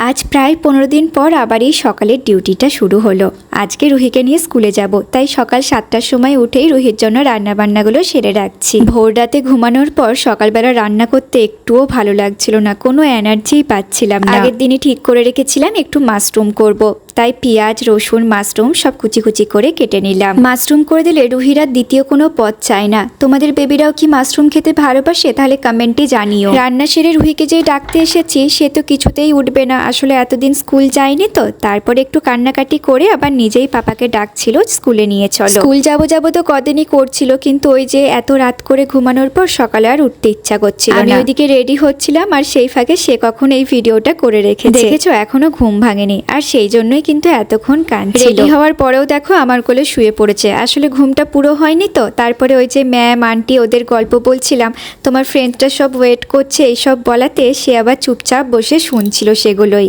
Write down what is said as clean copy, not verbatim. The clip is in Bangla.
আজ প্রায় 15 দিন পর আবার এই সকালের ডিউটিটা শুরু হলো। আজকে রুহিকে নিয়ে স্কুলে যাব, তাই সকাল 7টার সময় উঠেই রুহির জন্য রান্নাবান্নাগুলো সেরে রাখছি। ভোর রাতে ঘুমানোর পর সকালবেলা রান্না করতে একটুও ভালো লাগছিল না, কোনো এনার্জিই পাচ্ছিলাম না। আগের দিনই ঠিক করে রেখেছিলাম একটু মাশরুম করব, তাই পেঁয়াজ রসুন মাশরুম সব কুচি কুচি করে কেটে নিলাম। মাশরুম করে দিলে রুহিরা দ্বিতীয় কোনো পদ চায় না। তোমাদের বেবিরাও কি মাশরুম খেতে ভালোবাসে? তাহলে কমেন্টে জানিও। রান্না সেরে রুহিকে যে ডাকতে এসেছি সে তো কিছুতেই উঠবে না, আসলে এতদিন স্কুল যায়নি তো। তারপরে একটু কান্নাকাটি করে আবার নিজেই পাপাকে ডাকছিল স্কুলে নিয়ে চলো। স্কুল যাবো যাবো তো কদিনই করছিল, কিন্তু ওই যে এত রাত করে ঘুমানোর পর সকালে আর উঠতে ইচ্ছা করছিল না। আমি ওইদিকে রেডি হচ্ছিলাম আর সেই ফাঁকে সে কখন এই ভিডিওটা করে রেখেছে। দেখেছো এখনো ঘুম ভাঙেনি, আর সেই জন্যই কিন্তু এতক্ষণ কাঁদছিল। রেডি হওয়ার পরেও দেখো আমার কোলে শুয়ে পড়েছে। আসলে ঘুমটা পুরো হয়নি তো। তারপরে ওই যে ম্যাম আন্টি ওদের গল্প বলছিলাম, তোমার ফ্রেন্ডসটা সব ওয়েট করছে এইসব বলাতে সে আবার চুপচাপ বসে শুনছিল সেগুলোই।